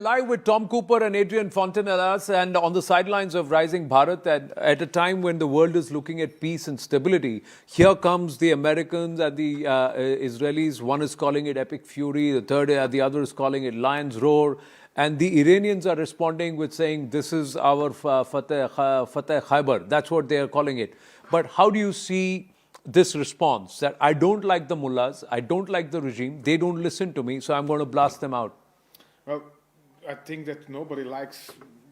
Live with Tom Cooper and Adrian Fontanellas, and on the sidelines of Rising Bharat, at a time when the world is looking at peace and stability, here comes the Americans and the Israelis. One is calling it epic fury, the other is calling it lion's roar, and the Iranians are responding with saying this is our Fateh Khaybar. That's what they are calling it. But how do you see this response that I don't like the mullahs, I don't like the regime, they don't listen to me, so I'm going to blast them out? Well, I think that nobody likes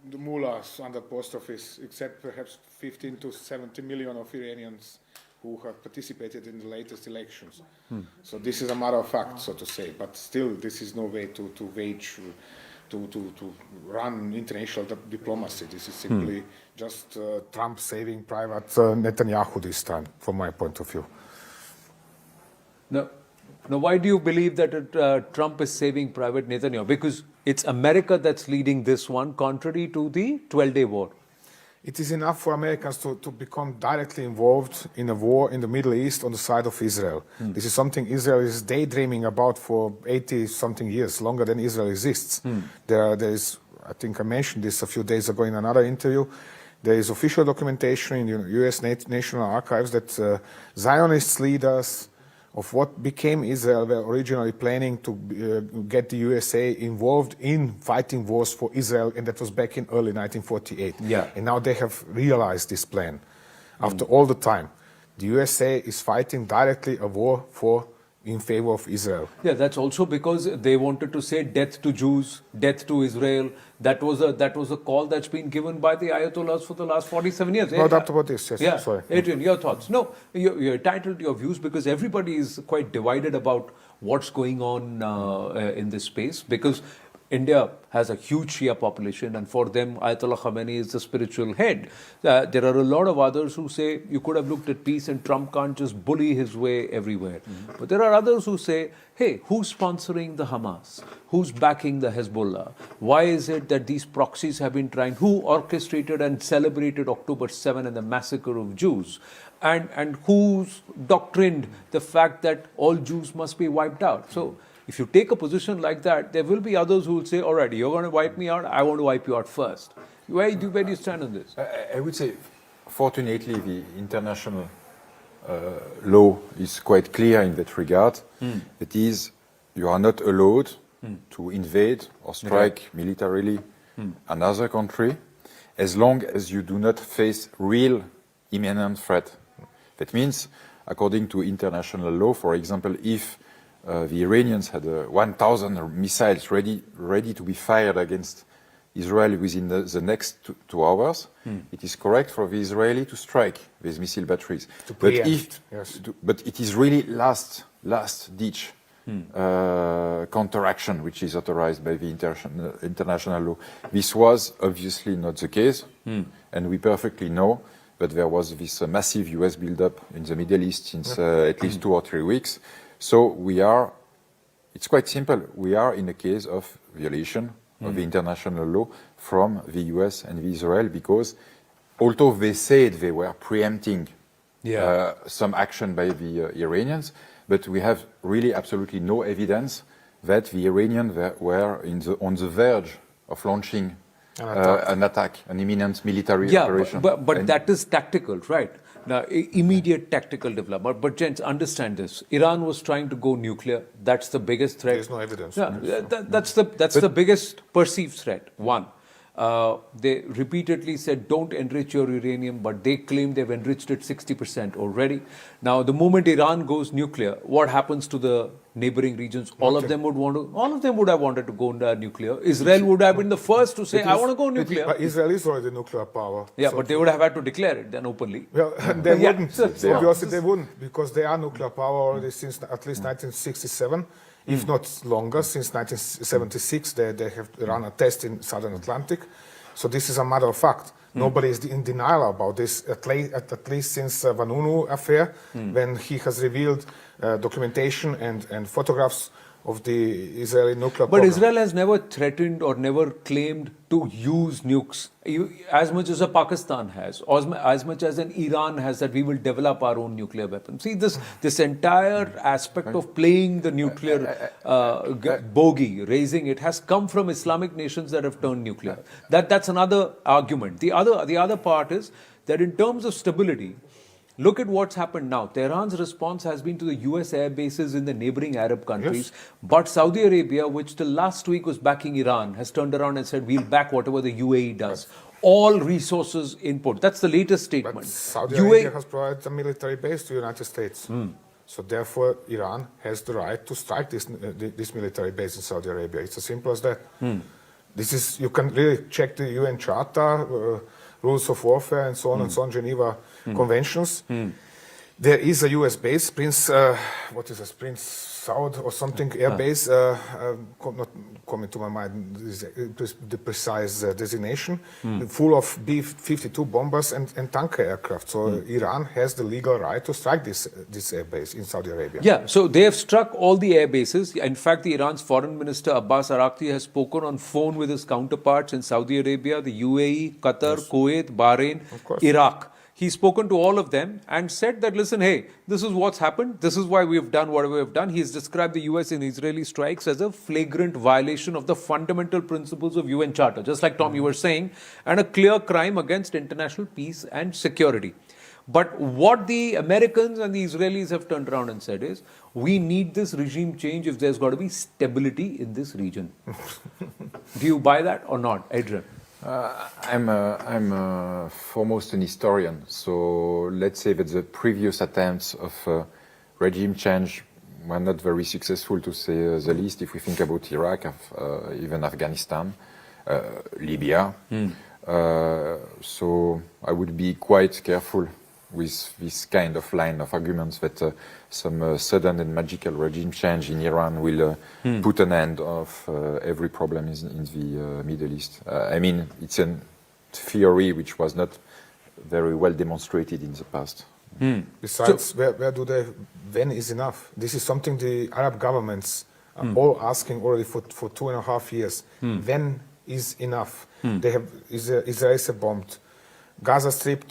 the mullahs on the post office, except perhaps 15 to 70 million of Iranians who have participated in the latest elections. So this is a matter of fact, so to say. But still, this is no way to run international diplomacy. This is simply just Trump saving private Netanyahu this time, from my point of view. Now, why do you believe that Trump is saving private Netanyahu? Because it's America that's leading this one, contrary to the 12-day war. It is enough for Americans to become directly involved in a war in the Middle East on the side of Israel. This is something Israel is daydreaming about for 80-something years, longer than Israel exists. There is, I think I mentioned this a few days ago in another interview, there is official documentation in the U.S. National Archives that Zionist leaders of what became Israel were originally planning to get the USA involved in fighting wars for Israel, and that was back in early 1948. Yeah. And now they have realized this plan. After all the time, the USA is fighting directly a war in favor of Israel. Yeah, that's also because they wanted to say death to Jews, death to Israel. That was a call that's been given by the Ayatollahs for the last 47 years. No doubt about this, yes. Yeah. Sorry. Adrian, your thoughts? No, you're entitled to your views because everybody is quite divided about what's going on in this space, because India has a huge Shia population, and for them, Ayatollah Khamenei is the spiritual head. There are a lot of others who say you could have looked at peace and Trump can't just bully his way everywhere. But there are others who say, hey, who's sponsoring the Hamas? Who's backing the Hezbollah? Why is it that these proxies have been trying? Who orchestrated and celebrated October 7 and the massacre of Jews? And who's doctrined the fact that all Jews must be wiped out? So if you take a position like that, there will be others who will say, all right, you're going to wipe me out, I want to wipe you out first. Where do you stand on this? I would say, fortunately, the international law is quite clear in that regard. That is, you are not allowed to invade or strike militarily another country as long as you do not face real imminent threat. That means, according to international law, for example, if the Iranians had 1,000 missiles ready to be fired against Israel within the next 2 hours. It is correct for the Israeli to strike these missile batteries. But it is really last ditch counteraction which is authorized by the international law. This was obviously not the case, and we perfectly know that there was this massive US buildup in the Middle East since at least 2 or 3 weeks. So it's quite simple. We are in a case of violation of the international law from the US and the Israel, because although they said they were preempting some action by the Iranians, but we have really absolutely no evidence that the Iranians were on the verge of launching an attack, an imminent military operation. But that is tactical, right? Now, immediate tactical development. But gents, understand this. Iran was trying to go nuclear. That's the biggest threat. There's no evidence. Yeah, that's the biggest perceived threat. One. They repeatedly said, don't enrich your uranium, but they claim they've enriched it 60% already. Now, the moment Iran goes nuclear, what happens to the neighboring regions? All of them would have wanted to go nuclear. Israel would have been the first to say, I want to go nuclear. But Israel is already nuclear power. Yeah, so but they would have had to declare it then openly. Well, they wouldn't. Obviously, they wouldn't, because they are nuclear power already since at least 1967. If not longer, since 1976, they have run a test in Southern Atlantic. So this is a matter of fact. Nobody is in denial about this, at least since Vanunu affair, when he has revealed documentation and photographs of the Israeli nuclear But program. Israel has never threatened or never claimed to use nukes as much as a Pakistan has, or as much as an Iran has, that we will develop our own nuclear weapons. See, this entire aspect of playing the nuclear bogey, raising it, has come from Islamic nations that have turned nuclear. That's another argument. The other part is that in terms of stability, look at what's happened now. Tehran's response has been to the U.S. air bases in the neighboring Arab countries. Yes. But Saudi Arabia, which till last week was backing Iran, has turned around and said, we'll back whatever the UAE does. All resources input. That's the latest statement. But Saudi Arabia has provided a military base to the United States. So therefore, Iran has the right to strike this military base in Saudi Arabia. It's as simple as that. This is, you can really check the UN Charter, rules of warfare, and so on and so on, Geneva Conventions. There is a U.S. base, Prince Saud or something, air base, not coming to my mind the precise designation, full of B-52 bombers and tanker aircraft. So Iran has the legal right to strike this air base in Saudi Arabia. Yeah, so they have struck all the air bases. In fact, the Iran's foreign minister Abbas Araghchi has spoken on phone with his counterparts in Saudi Arabia, the UAE, Qatar, Kuwait, Bahrain, Iraq. He's spoken to all of them and said that, listen, hey, this is what's happened. This is why we have done whatever we have done. He's described the US and Israeli strikes as a flagrant violation of the fundamental principles of UN Charter, just like Tom, you were saying, and a clear crime against international peace and security. But what the Americans and the Israelis have turned around and said is, we need this regime change if there's got to be stability in this region. Do you buy that or not, Adrian? I'm foremost an historian, so let's say that the previous attempts of regime change were not very successful, to say the least, if we think about Iraq, even Afghanistan, Libya. So I would be quite careful with this kind of line of arguments that some sudden and magical regime change in Iran will put an end of every problem in the Middle East. I mean, it's a theory which was not very well demonstrated in the past. Besides, where do they, when is enough? This is something the Arab governments are all asking already for 2.5 years. When is enough? They have, Israel have bombed Gaza Strip,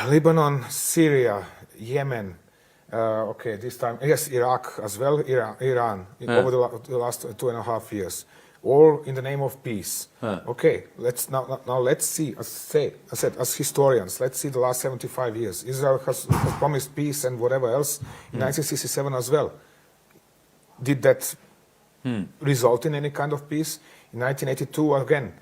Lebanon, Syria, Yemen. Okay, this time, yes, Iraq as well, Iran, over the last 2.5 years, all in the name of peace. Okay, let's see. I said, as historians, let's see the last 75 years. Israel has promised peace and whatever else in 1967 as well. Did that result in any kind of peace? In 1982, again,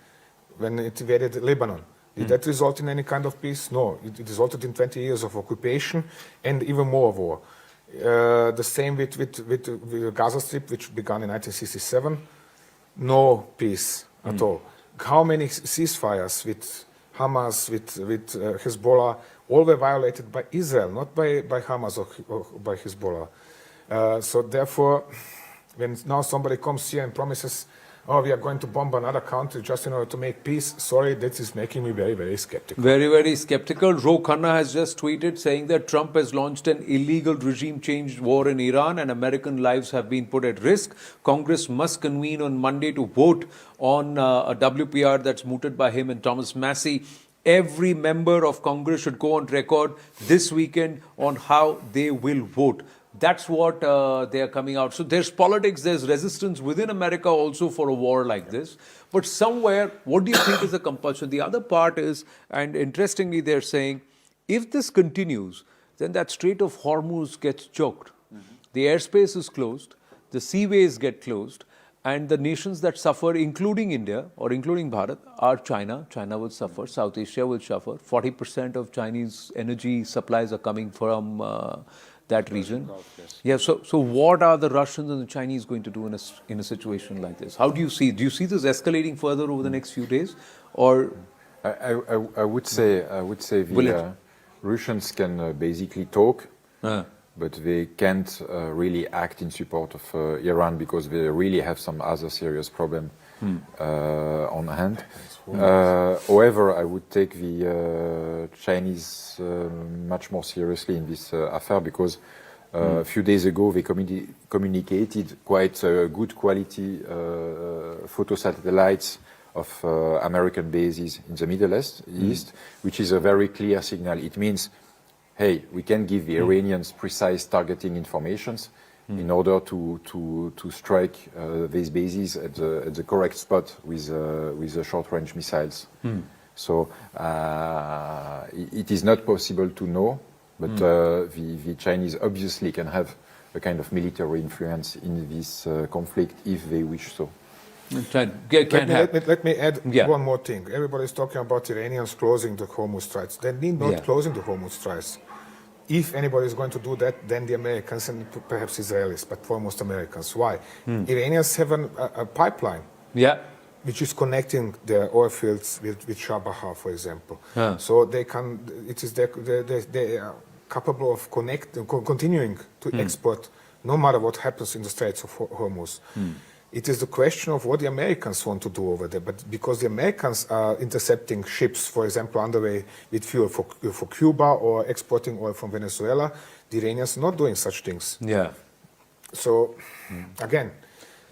when it invaded Lebanon. Did that result in any kind of peace? No. It resulted in 20 years of occupation and even more war. The same with Gaza Strip, which began in 1967. No peace at all. How many ceasefires with Hamas, with Hezbollah, all were violated by Israel, not by Hamas or by Hezbollah. So therefore, when now somebody comes here and promises, oh, we are going to bomb another country just in order to make peace. Sorry, that is making me very, very skeptical. Very, very skeptical. Ro Khanna has just tweeted saying that Trump has launched an illegal regime change war in Iran and American lives have been put at risk. Congress must convene on Monday to vote on a WPR that's mooted by him and Thomas Massey. Every member of Congress should go on record this weekend on how they will vote. That's what they are coming out. So there's politics, there's resistance within America also for a war like this. But somewhere, what do you think is the compulsion? The other part is, and interestingly they're saying, if this continues, then that Strait of Hormuz gets choked. The airspace is closed, the seaways get closed, and the nations that suffer, including India or including Bharat, are China. China will suffer, South Asia will suffer. 40% of Chinese energy supplies are coming from that region. Yeah. So what are the Russians and the Chinese going to do in a situation like this? How do you see? Do you see this escalating further over the next few days, or? I would say the Russians can basically talk, but they can't really act in support of Iran because they really have some other serious problem on hand. However, I would take the Chinese much more seriously in this affair because A few days ago, they communicated quite good quality photo satellites of American bases in the Middle East, which is a very clear signal. It means, hey, we can give the Iranians precise targeting informations in order to strike these bases at the correct spot with the short-range missiles. So it is not possible to know, but the Chinese obviously can have a kind of military influence in this conflict if they wish so. Let me add one more thing. Everybody's talking about Iranians closing the Hormuz Straits. They need not closing the Hormuz Straits. If anybody is going to do that, then the Americans and perhaps Israelis, but foremost Americans. Why? Iranians have a pipeline. Which is connecting their oil fields with Shabahar, for example. So they can. They are capable of continuing to export, no matter what happens in the Straits of Hormuz. It is the question of what the Americans want to do over there. But because the Americans are intercepting ships, for example, underway with fuel for Cuba or exporting oil from Venezuela, the Iranians are not doing such things. So, again,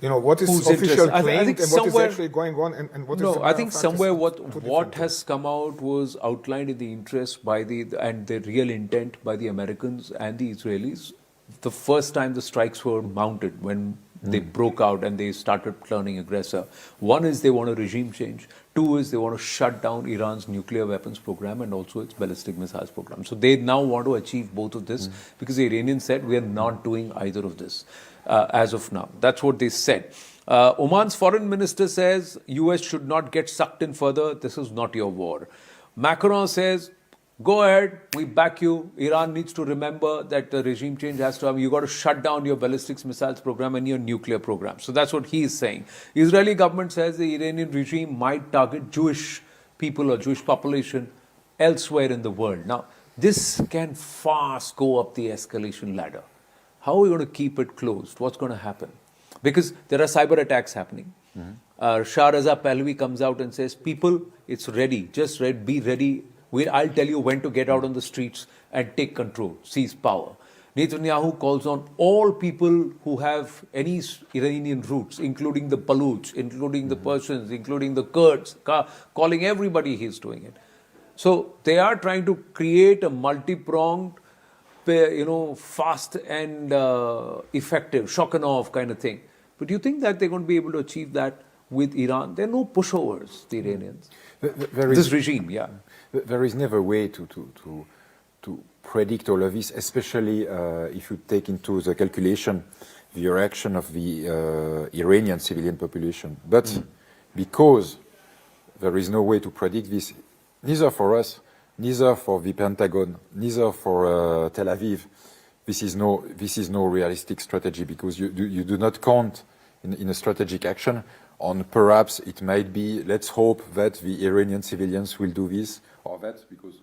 you know, what is official claimed and what is actually going on and what is... No, I think somewhere what has come out was outlined in the interest by and the real intent by the Americans and the Israelis the first time the strikes were mounted, when they broke out and they started turning aggressor. One is they want a regime change. Two is they want to shut down Iran's nuclear weapons program and also its ballistic missiles program. So they now want to achieve both of this because the Iranians said, we are not doing either of this as of now. That's what they said. Oman's foreign minister says, US should not get sucked in further. This is not your war. Macron says, go ahead, we back you. Iran needs to remember that the regime change has to happen. You got to shut down your ballistic missiles program and your nuclear program. So that's what he is saying. Israeli government says the Iranian regime might target Jewish people or Jewish population elsewhere in the world. Now, this can fast go up the escalation ladder. How are we going to keep it closed? What's going to happen? Because there are cyber attacks happening. Shah Reza Pahlavi comes out and says, people, it's ready. Just be ready. I'll tell you when to get out on the streets and take control, seize power. Netanyahu calls on all people who have any Iranian roots, including the Baluch, including the Persians, including the Kurds, calling everybody he's doing it. So they are trying to create a multi-pronged, fast and effective, shock and awe kind of thing. But do you think that they're going to be able to achieve that with Iran? There are no pushovers, the Iranians. This regime, There is never a way to predict all of this, especially if you take into the calculation the reaction of the Iranian civilian population. But because there is no way to predict this, neither for us, neither for the Pentagon, neither for Tel Aviv, this is no realistic strategy, because you do not count in a strategic action on perhaps it might be, let's hope that the Iranian civilians will do this or that, because